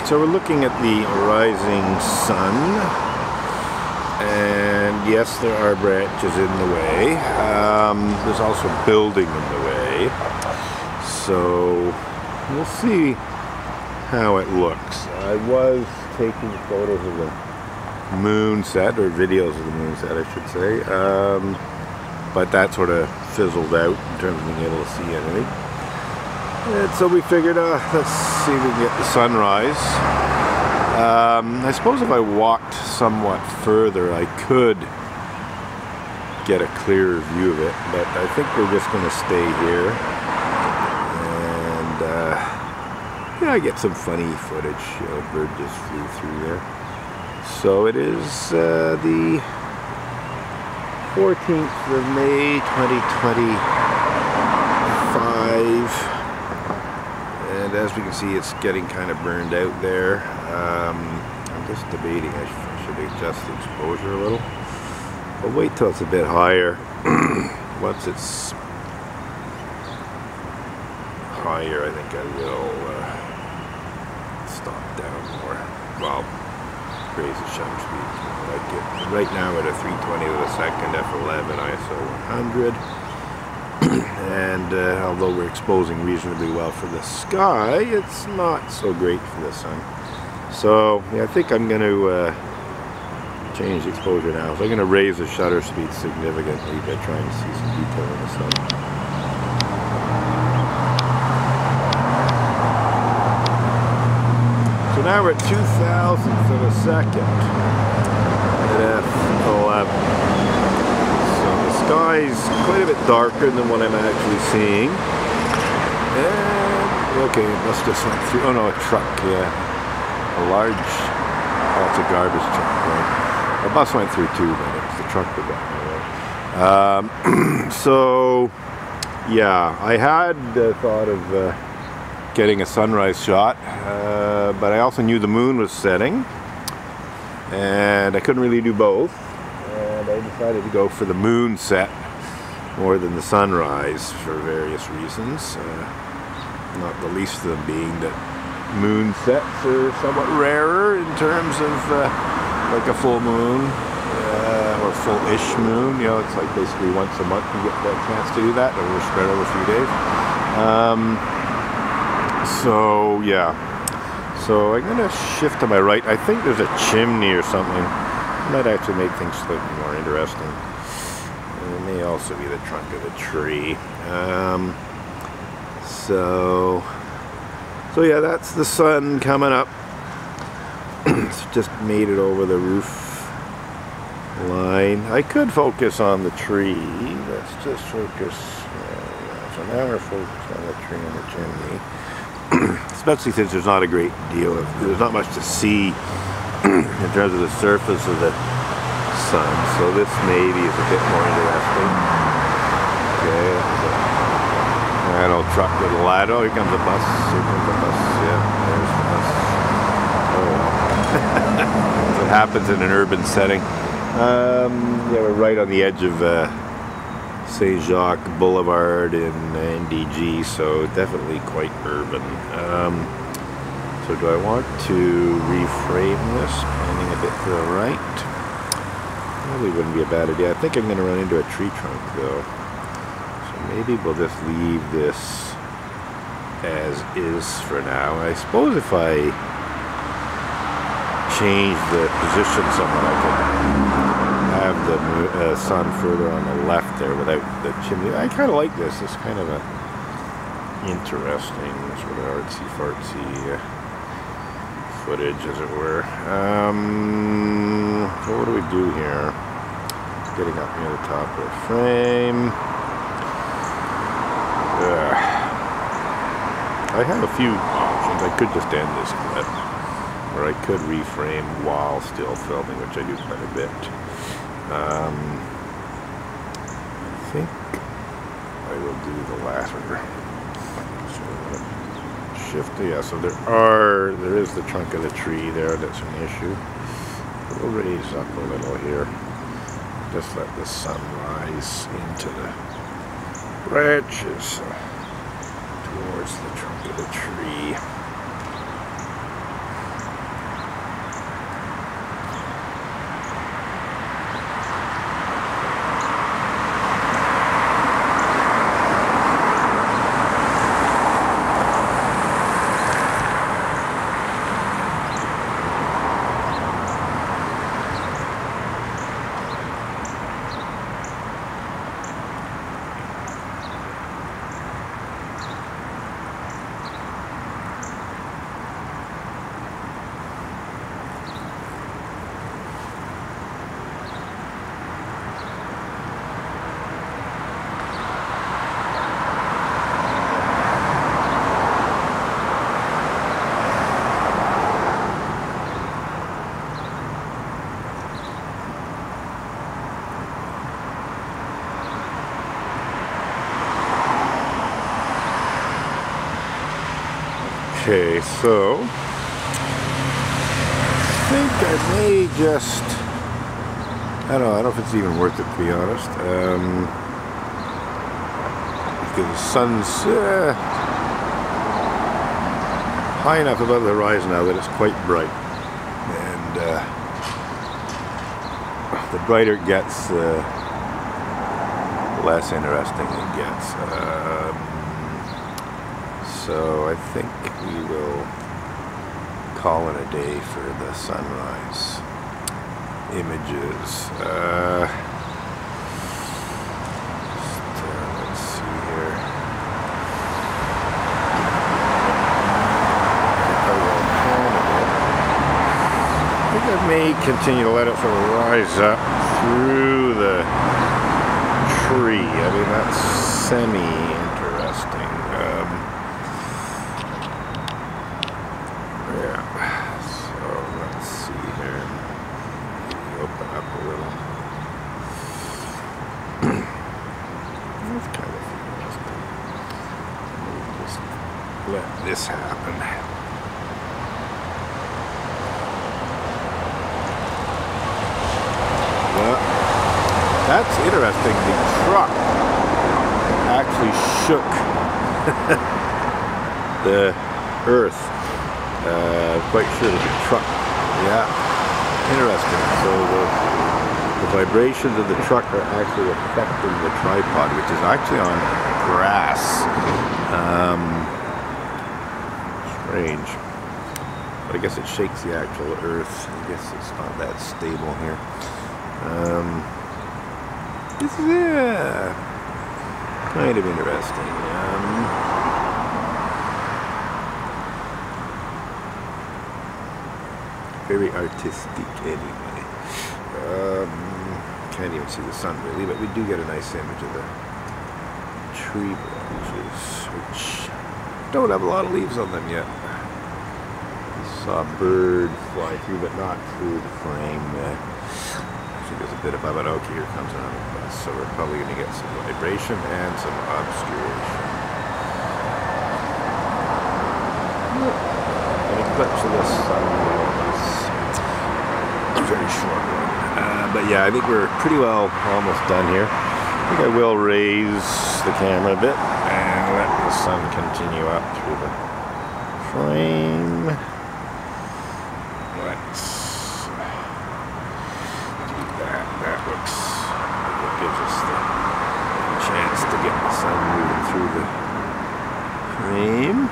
So we're looking at the rising sun, and yes, there are branches in the way. There's also building in the way, so we'll see how it looks. I was taking photos of the moon set, or videos of the moon set I should say, but that sort of fizzled out in terms of being able to see anything. And so we figured, let's see if we can get the sunrise. I suppose if I walked somewhat further I could get a clearer view of it, but I think we're just going to stay here. And yeah, I get some funny footage. A bird just flew through there. So it is the 14th of May 2025. And as we can see, it's getting kind of burned out there. I'm just debating I should adjust the exposure a little. But wait till it's a bit higher. Once it's higher, I think I will stop down more. Well, raise the shutter speed. Like it. Right now at a 320 to the second, f11, ISO 100. And although we're exposing reasonably well for the sky, it's not so great for the sun. So yeah, I think I'm going to change the exposure now. So I'm going to raise the shutter speed significantly to try and see some detail in the sun. So now we're at 2,000th of a second at f11. Sky's quite a bit darker than what I'm actually seeing. And, okay, it must just went through. Oh no, a truck, yeah. A large, oh, it's a garbage truck, right? A bus went through too, but it was the truck that got me away. So, yeah, I had thought of getting a sunrise shot, but I also knew the moon was setting, and I couldn't really do both. And I decided to go for the moon set more than the sunrise for various reasons. Not the least of them being that moon sets are somewhat rarer in terms of like a full moon or full-ish moon. You know, it's like basically once a month you get that chance to do that, and we're spread over a few days. So yeah, so I'm going to shift to my right. I think there's a chimney or something. Might actually make things slightly more interesting. And it may also be the trunk of a tree. So yeah, that's the sun coming up. It's just made it over the roof line. I could focus on the tree. Let's just focus. So now we're focused on the tree and the chimney. Especially since there's not a great deal of, there's not much to see in terms of the surface of the sun, so this maybe is a bit more interesting. Okay, that old truck with a ladder. Oh, here comes the bus. Here comes the bus. Yeah, there's the bus. Oh well. That's what happens in an urban setting. Yeah, we're right on the edge of Saint Jacques Boulevard in NDG, so definitely quite urban. So do I want to reframe this, pointing a bit to the right? Probably wouldn't be a bad idea. I think I'm going to run into a tree trunk though. So maybe we'll just leave this as is for now. I suppose if I change the position somewhat, I could have the sun further on the left there without the chimney. I kind of like this. It's kind of a interesting sort of artsy-fartsy footage, as it were. So what do we do here? Getting up near the top of the frame. I have a few options. I could just end this clip, or I could reframe while still filming, which I do quite a bit. I think I will do the latter. Shift, yeah, so there is the trunk of the tree there, that's an issue. We'll raise up a little here. Just let the sun rise into the branches towards the trunk of the tree. Okay, so I think I may just, I don't know if it's even worth it, to be honest. Because the sun's high enough above the horizon now that it's quite bright. And the brighter it gets, the less interesting it gets. So I think we will call it a day for the sunrise images. Let's see here. I think I may continue to let it sort of rise up through the tree. I mean, that's semi-interesting. Yeah, so let's see here. Maybe open up a little. That's kind of interesting. We'll just let this happen. That's interesting. The truck actually shook the earth. Quite sure it was a truck. Yeah, interesting. So the vibrations of the truck are actually affecting the tripod, which is actually on grass. Strange. But I guess it shakes the actual earth. I guess it's not that stable here. This is kind of interesting. Very artistic anyway. Can't even see the sun really, but we do get a nice image of the tree branches, which don't have a lot of leaves on them yet. I saw a bird fly through, but not through the frame. There's a bit above it. Okay, here comes another bus. So we're probably going to get some vibration and some obscuration. Any clips of this a very short one. But yeah, I think we're pretty well almost done here. I think I will raise the camera a bit and let the sun continue up through the frame. Let's gives us the chance to get the sun moving through the frame.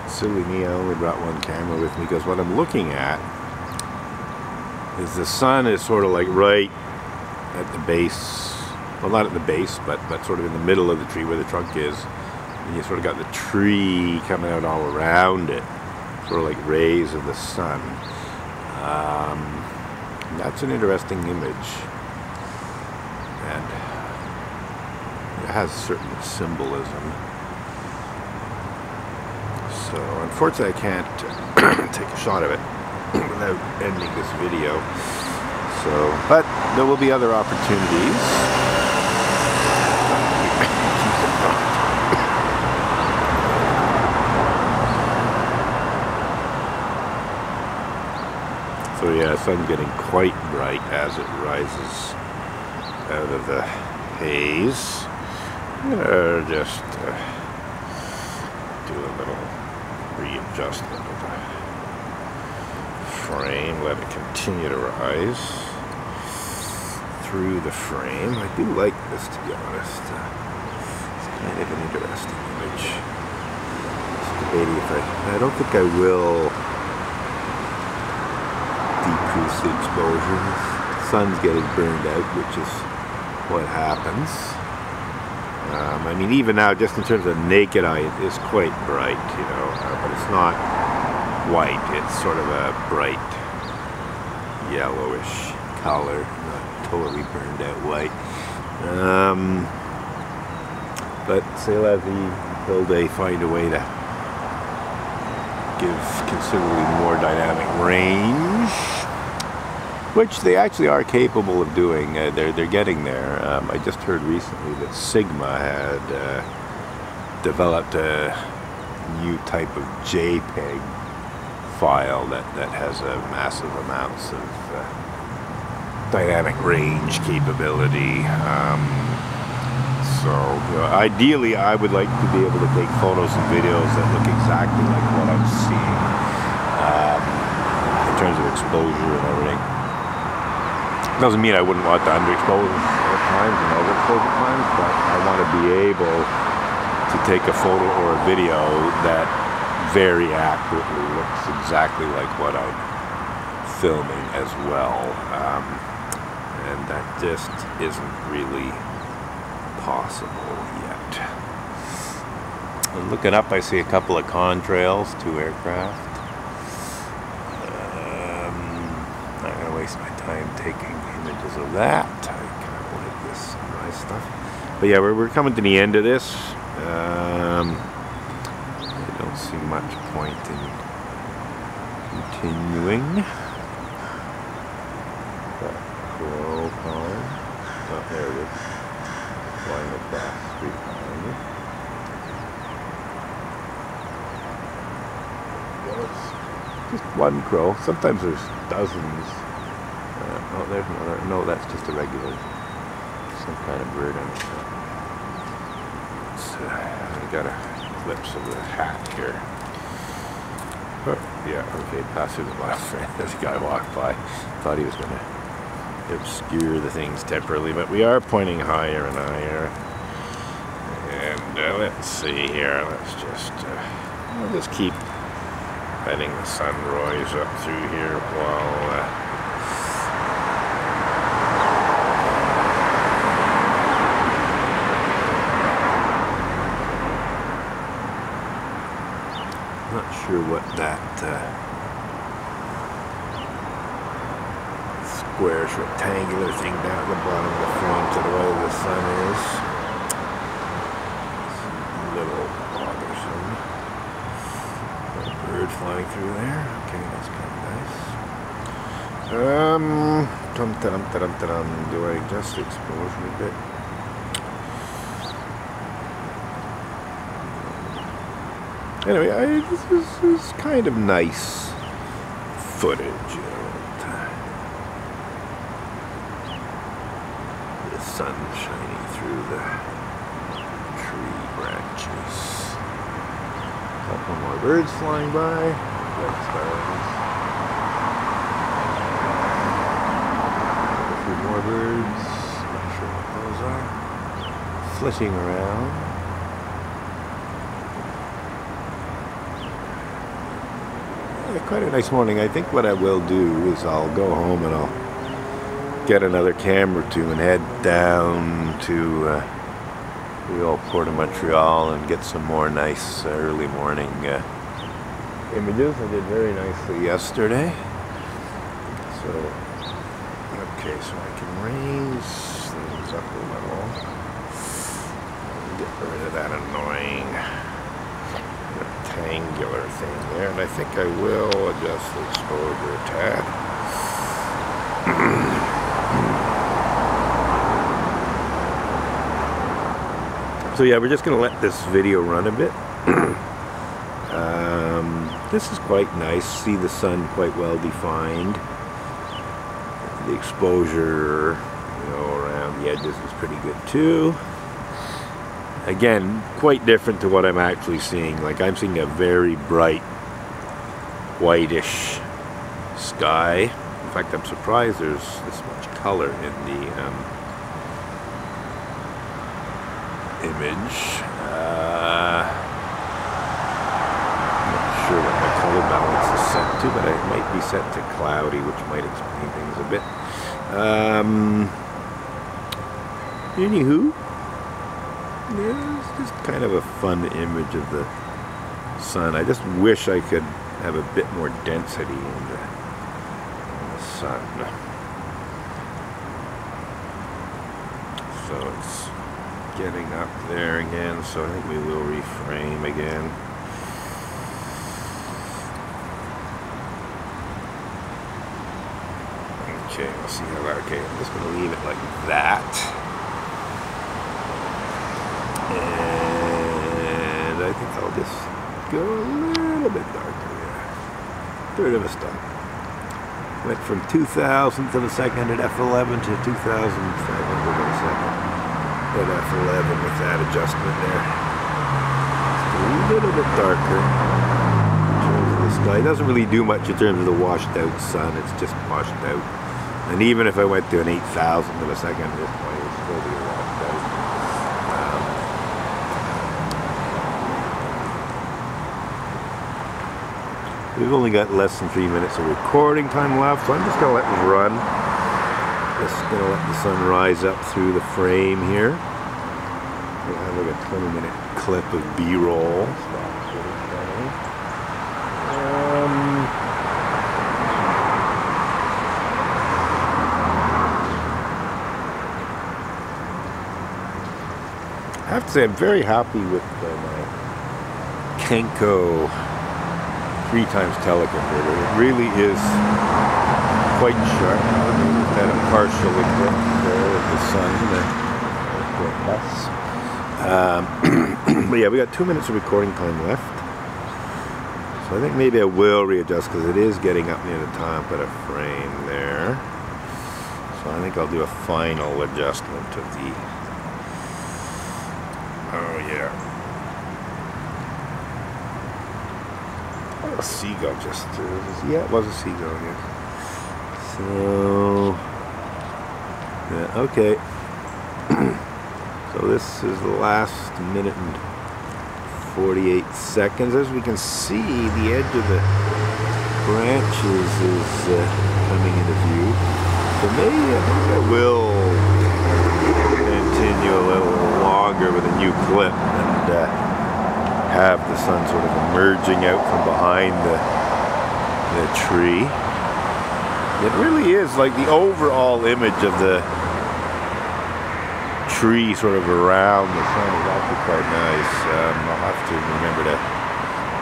Silly me, I only brought one camera with me because what I'm looking at is the sun is sort of like right at the base, well not at the base, but sort of in the middle of the tree where the trunk is, and you sort of got the tree coming out all around it, sort of like rays of the sun. That's an interesting image, and it has certain symbolism. So unfortunately I can't take a shot of it without ending this video. So, but there will be other opportunities. So yeah, the sun's getting quite bright as it rises out of the haze. Just do a little readjustment of the frame, let it continue to rise through the frame. I do like this, to be honest. It's kind of an interesting image. Just debating if I don't think I will decrease the exposure. The sun's getting burned out, which is what happens. I mean, even now, just in terms of naked eye, it is quite bright, you know, but it's not white. It's sort of a bright yellowish color, not totally burned out white. But c'est la vie until they find a way to give considerably more dynamic range, which they actually are capable of doing. They're getting there. I just heard recently that Sigma had developed a new type of JPEG file that has massive amounts of dynamic range capability. So, you know, ideally, I would like to be able to take photos and videos that look exactly like what I'm seeing in terms of exposure and everything. Doesn't mean I wouldn't want to underexpose at times and overexpose at times, but I want to be able to take a photo or a video that very accurately looks exactly like what I'm filming as well. And that just isn't really possible yet. And looking up, I see a couple of contrails, 2 aircraft. Not going to waste my time taking images of that. I kind of like this nice stuff. But yeah, we're coming to the end of this. I don't see much point in continuing. Crow column. Oh, there it is. Flying across the street behind me. Just one crow. Sometimes there's dozens. Oh, there's another. No, that's just a regular, some kind of bird. I got a glimpse of the hat here. Oh, yeah, okay, passing the left. There's a guy walked by. Thought he was going to obscure the things temporarily, but we are pointing higher and higher. And let's see here. Let's just we'll just keep letting the sun rise up through here while not sure what that squarish rectangular thing down at the bottom of the frame to the right of the sun is. It's a little bothersome. Little bird flying through there. Okay, that's kind of nice. Do I adjust exposure a bit? Anyway, this is kind of nice footage, you know. The sun shining through the tree branches. A couple more birds flying by. Red stars. A few more birds. Not sure what those are. Flitting around. Quite a nice morning. I think what I will do is I'll go home and I'll get another camera or two and head down to the old Port of Montreal and get some more nice early morning images. I did very nicely yesterday. So, okay, so I can raise things up a little. Get rid of that annoying rectangular thing there, and I think I will adjust the exposure a tad. So yeah, we're just going to let this video run a bit. This is quite nice. See the sun quite well defined. The exposure, you know, around the edges is pretty good too. Again, quite different to what I'm actually seeing. Like, I'm seeing a very bright, whitish sky. In fact, I'm surprised there's this much color in the image. I'm not sure what my color balance is set to, but it might be set to cloudy, which might explain things a bit. Anywho. it's just kind of a fun image of the sun. I just wish I could have a bit more density in the sun. So it's getting up there again, so I think we will reframe again. Okay, we'll see how that, okay, I'm just going to leave it like that. And I think I'll just go a little bit darker there. Third of a stop. Went from 2,000th of a second at f11 to 2,500 of a second at f11 with that adjustment there. Just a little bit darker in terms of the sky. It doesn't really do much in terms of the washed out sun. It's just washed out. And even if I went to an 8,000th of a second at this point, it would still be washed out. We've only got less than 3 minutes of recording time left, so I'm just going to let it run. Just going to let the sun rise up through the frame here. We'll have like a 20-minute clip of B-roll. I have to say I'm very happy with my Kenko 3x teleconverter. It really is quite sharp. We've had a partial eclipse there with the sun. But yeah, we got 2 minutes of recording time left. So I think maybe I will readjust because it is getting up near the top of the frame there. So I think I'll do a final adjustment of the... Oh yeah. A seagull just, yeah, it was a seagull, yeah. So, yeah, okay. So this is the last minute and 48 seconds. As we can see, the edge of the branches is coming into view. For me, I think I will continue a little longer with a new clip and have the sun sort of emerging out from behind the tree. It really is like the overall image of the tree sort of around the sun is actually quite nice. I'll have to remember to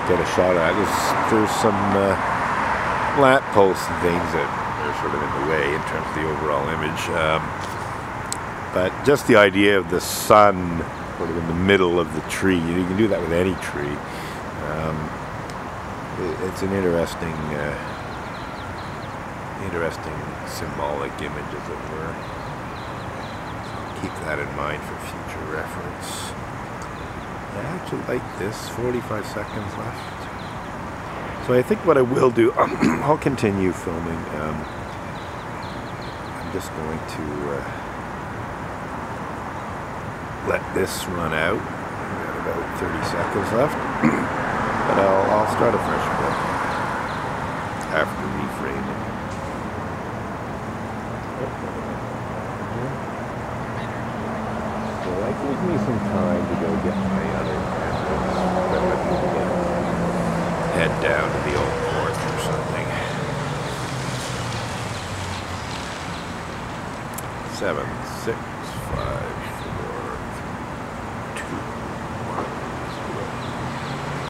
get a shot at it. There's some lamp posts and things that are sort of in the way in terms of the overall image. But just the idea of the sun sort of in the middle of the tree, you can do that with any tree. It's an interesting symbolic image, as it were. So keep that in mind for future reference. I actually like this, 45 seconds left. So I think what I will do, I'll continue filming. I'm just going to let this run out. I've got about 30 seconds left. But I'll start a fresh clip after reframing. So that gives me some time to go get my other equipment. Head down to the old port or something. 7.